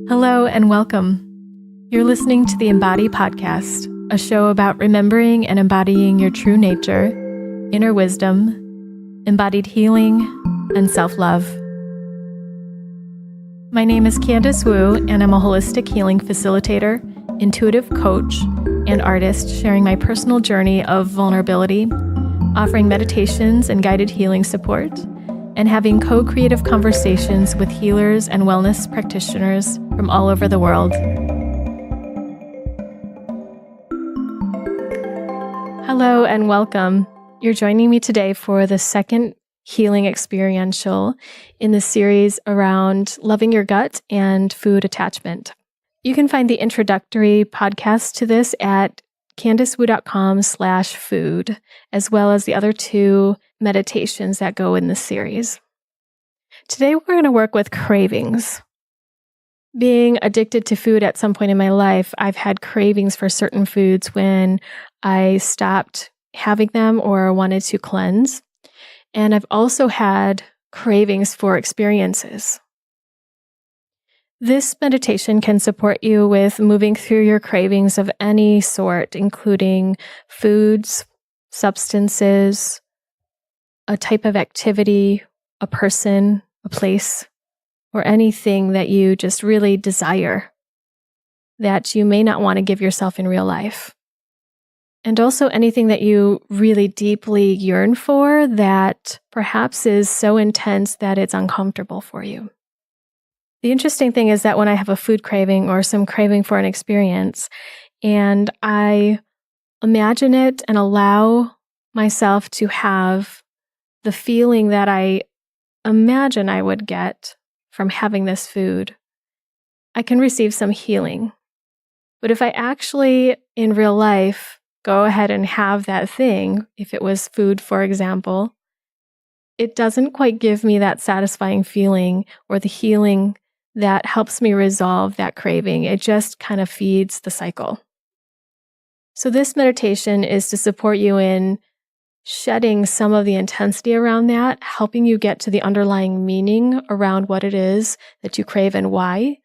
Hello and welcome. You're listening to the Embody podcast, a show about remembering and embodying your true nature, inner wisdom, embodied healing, and self-love. My name is Candice Wu, and I'm a holistic healing facilitator, intuitive coach, and artist sharing my personal journey of vulnerability, offering meditations and guided healing support, and having co-creative conversations with healers and wellness practitioners from all over the world. Hello and welcome. You're joining me today for the second healing experiential in the series around loving your gut and food attachment. You can find the introductory podcast to this at candicewu.com/food, as well as the other two meditations that go in this series. Today, we're going to work with cravings. Being addicted to food at some point in my life, I've had cravings for certain foods when I stopped having them or wanted to cleanse. And I've also had cravings for experiences. This meditation can support you with moving through your cravings of any sort, including foods, substances, a type of activity, a person, a place, or anything that you just really desire that you may not want to give yourself in real life. And also anything that you really deeply yearn for that perhaps is so intense that it's uncomfortable for you. The interesting thing is that when I have a food craving or some craving for an experience, and I imagine it and allow myself to have the feeling that I imagine I would get from having this food, I can receive some healing. But if I actually, in real life, go ahead and have that thing, if it was food, for example, it doesn't quite give me that satisfying feeling or the healing that helps me resolve that craving. It just kind of feeds the cycle. So this meditation is to support you in shedding some of the intensity around that, helping you get to the underlying meaning around what it is that you crave and why,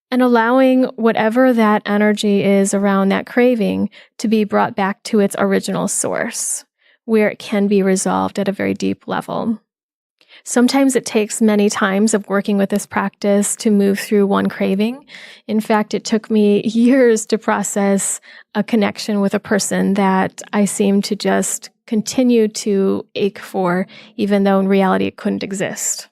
and allowing whatever that energy is around that craving to be brought back to its original source, where it can be resolved at a very deep level. Sometimes it takes many times of working with this practice to move through one craving. In fact, it took me years to process a connection with a person that I seemed to just continue to ache for, even though in reality it couldn't exist.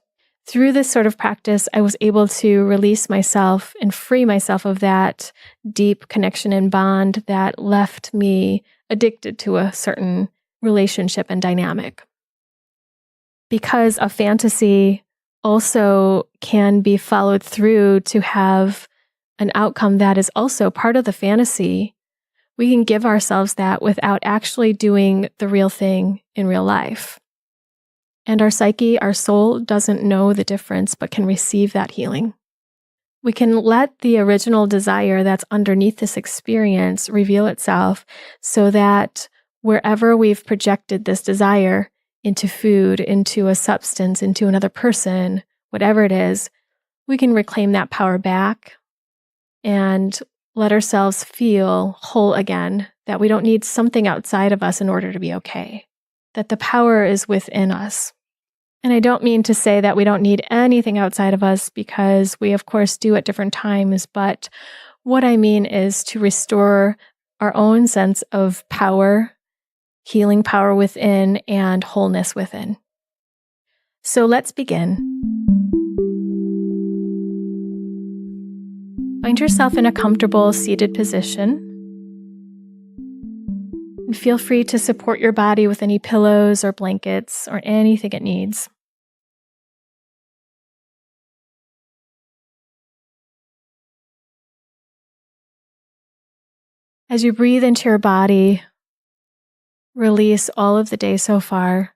Through this sort of practice, I was able to release myself and free myself of that deep connection and bond that left me addicted to a certain relationship and dynamic. Because a fantasy also can be followed through to have an outcome that is also part of the fantasy, we can give ourselves that without actually doing the real thing in real life. And our psyche, our soul, doesn't know the difference, but can receive that healing. We can let the original desire that's underneath this experience reveal itself so that wherever we've projected this desire into food, into a substance, into another person, whatever it is, we can reclaim that power back and let ourselves feel whole again, that we don't need something outside of us in order to be okay, that the power is within us. And I don't mean to say that we don't need anything outside of us, because we, of course, do at different times, but what I mean is to restore our own sense of power, healing power within, and wholeness within. So let's begin. Find yourself in a comfortable seated position. And feel free to support your body with any pillows or blankets or anything it needs. As you breathe into your body, release all of the day so far.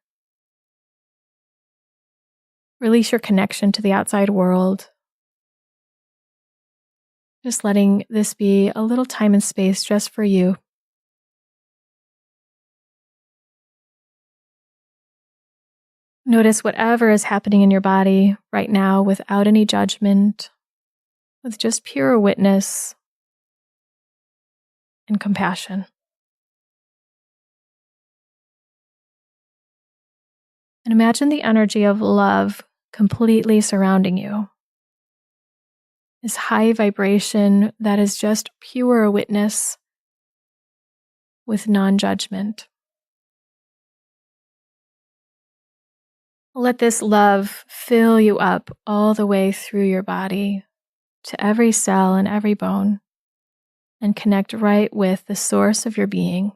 Release your connection to the outside world. Just letting this be a little time and space just for you. Notice whatever is happening in your body right now without any judgment, with just pure witness and compassion. And imagine the energy of love completely surrounding you. This high vibration that is just pure witness with non-judgment. Let this love fill you up all the way through your body to every cell and every bone and connect right with the source of your being,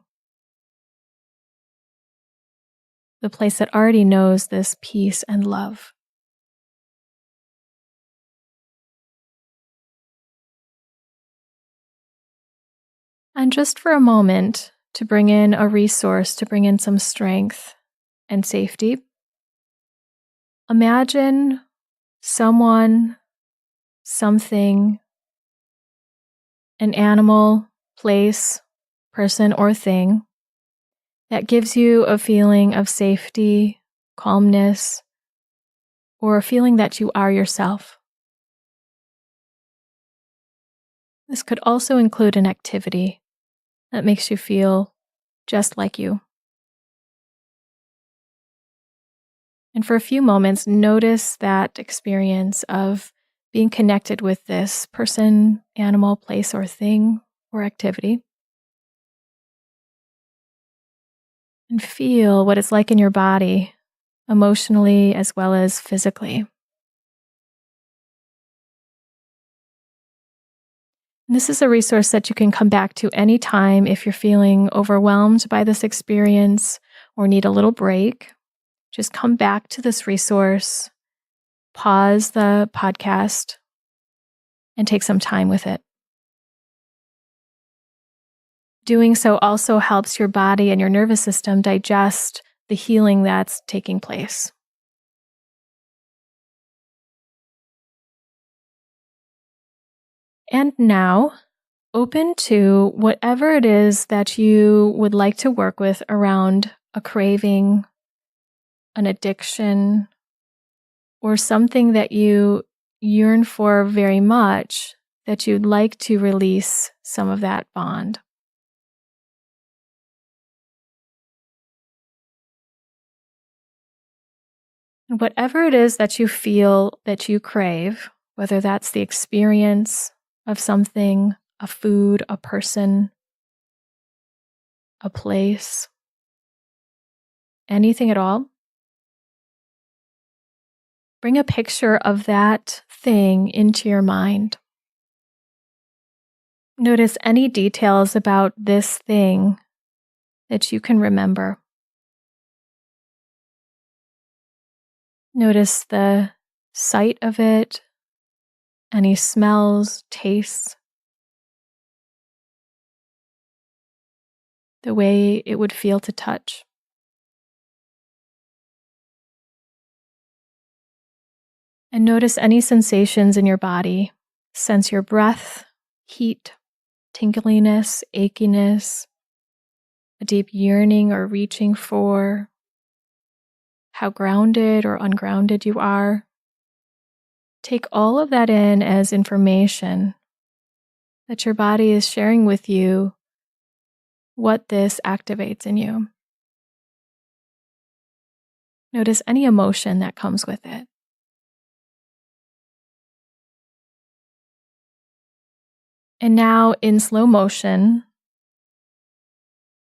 the place that already knows this peace and love. And just for a moment, to bring in a resource, to bring in some strength and safety, imagine someone, something, an animal, place, person, or thing that gives you a feeling of safety, calmness, or a feeling that you are yourself. This could also include an activity that makes you feel just like you. And for a few moments, notice that experience of being connected with this person, animal, place, or thing, or activity. And feel what it's like in your body, emotionally as well as physically. And this is a resource that you can come back to anytime if you're feeling overwhelmed by this experience or need a little break. Just come back to this resource, pause the podcast, and take some time with it. Doing so also helps your body and your nervous system digest the healing that's taking place. And now, open to whatever it is that you would like to work with around a craving, an addiction, or something that you yearn for very much, that you'd like to release some of that bond. And whatever it is that you feel that you crave, whether that's the experience of something, a food, a person, a place, anything at all, bring a picture of that thing into your mind. Notice any details about this thing that you can remember. Notice the sight of it, any smells, tastes, the way it would feel to touch. And notice any sensations in your body. Sense your breath, heat, tingliness, achiness, a deep yearning or reaching for, how grounded or ungrounded you are. Take all of that in as information that your body is sharing with you what this activates in you. Notice any emotion that comes with it. And now, in slow motion,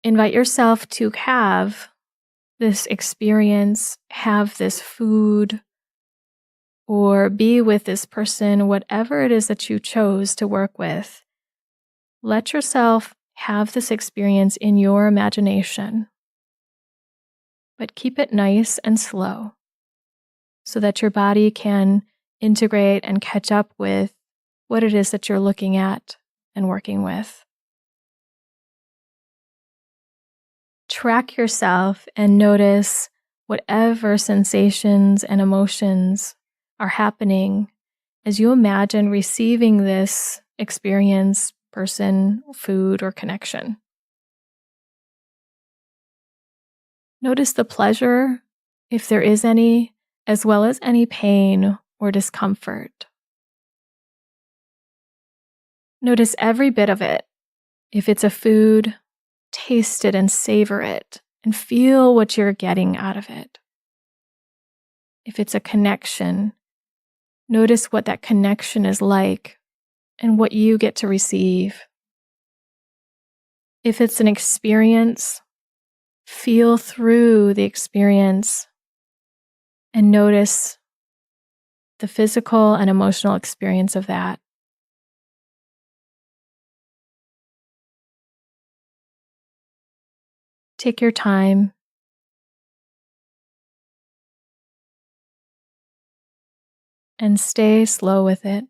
invite yourself to have this experience, have this food, or be with this person, whatever it is that you chose to work with. Let yourself have this experience in your imagination, but keep it nice and slow so that your body can integrate and catch up with what it is that you're looking at and working with. Track yourself and notice whatever sensations and emotions are happening as you imagine receiving this experience, person, food, or connection. Notice the pleasure, if there is any, as well as any pain or discomfort. Notice every bit of it. If it's a food, taste it and savor it and feel what you're getting out of it. If it's a connection, notice what that connection is like and what you get to receive. If it's an experience, feel through the experience and notice the physical and emotional experience of that. Take your time. And stay slow with it.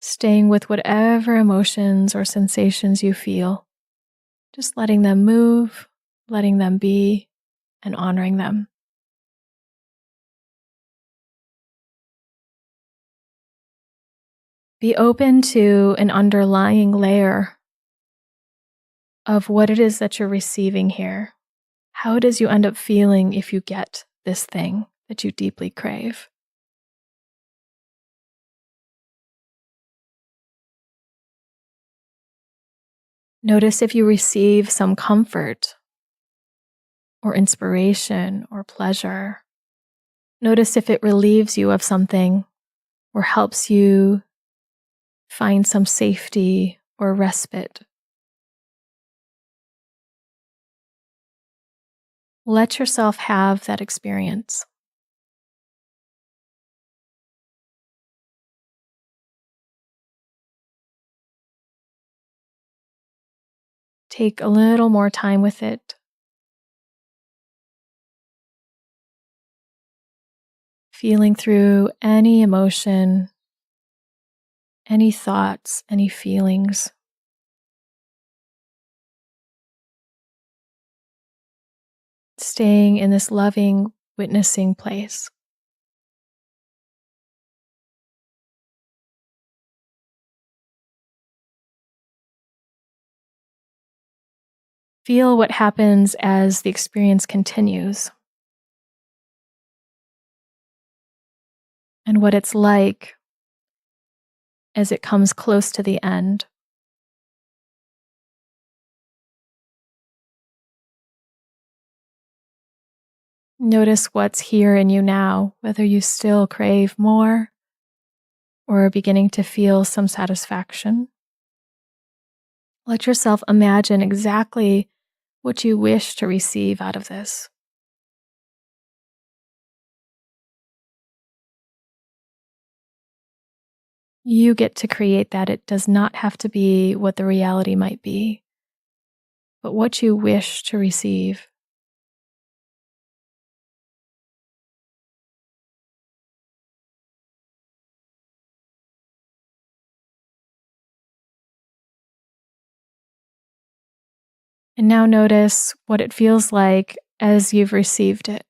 Staying with whatever emotions or sensations you feel. Just letting them move, letting them be, and honoring them. Be open to an underlying layer of what it is that you're receiving here. How does you end up feeling if you get this thing that you deeply crave? Notice if you receive some comfort or inspiration or pleasure. Notice if it relieves you of something or helps you find some safety or respite. Let yourself have that experience. Take a little more time with it. Feeling through any emotion, any thoughts, any feelings. Staying in this loving, witnessing place. Feel what happens as the experience continues and what it's like as it comes close to the end. Notice what's here in you now, whether you still crave more or are beginning to feel some satisfaction. Let yourself imagine exactly what you wish to receive out of this. You get to create that. It does not have to be what the reality might be, but what you wish to receive. And now notice what it feels like as you've received it.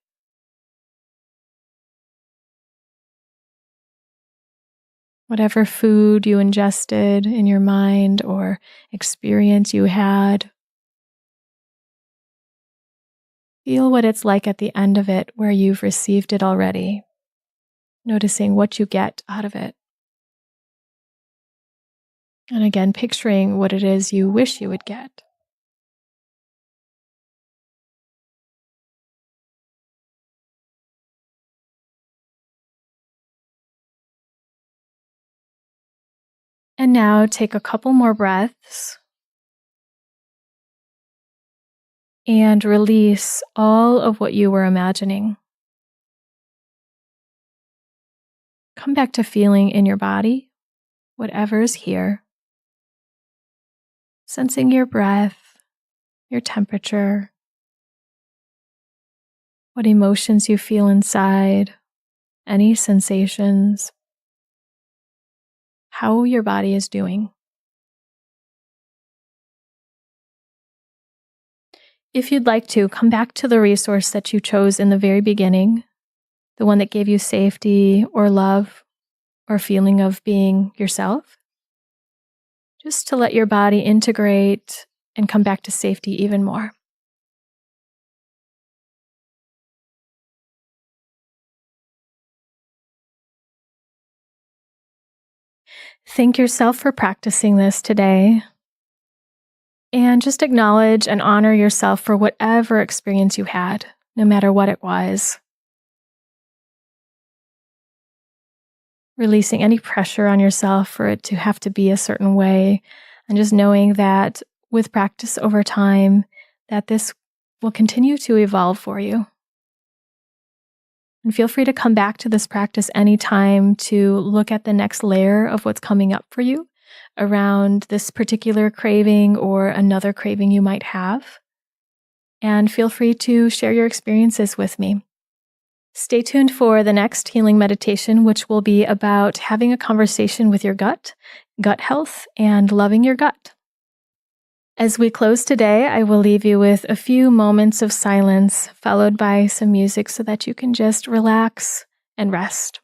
Whatever food you ingested in your mind or experience you had, feel what it's like at the end of it where you've received it already, noticing what you get out of it. And again, picturing what it is you wish you would get. And now take a couple more breaths and release all of what you were imagining. Come back to feeling in your body, whatever's here. Sensing your breath, your temperature, what emotions you feel inside, any sensations, how your body is doing. If you'd like to, come back to the resource that you chose in the very beginning, the one that gave you safety or love or feeling of being yourself, just to let your body integrate and come back to safety even more. Thank yourself for practicing this today. And just acknowledge and honor yourself for whatever experience you had, no matter what it was. Releasing any pressure on yourself for it to have to be a certain way, and just knowing that with practice over time, that this will continue to evolve for you. And feel free to come back to this practice anytime to look at the next layer of what's coming up for you around this particular craving or another craving you might have. And feel free to share your experiences with me. Stay tuned for the next healing meditation, which will be about having a conversation with your gut health, and loving your gut. As we close today, I will leave you with a few moments of silence, followed by some music so that you can just relax and rest.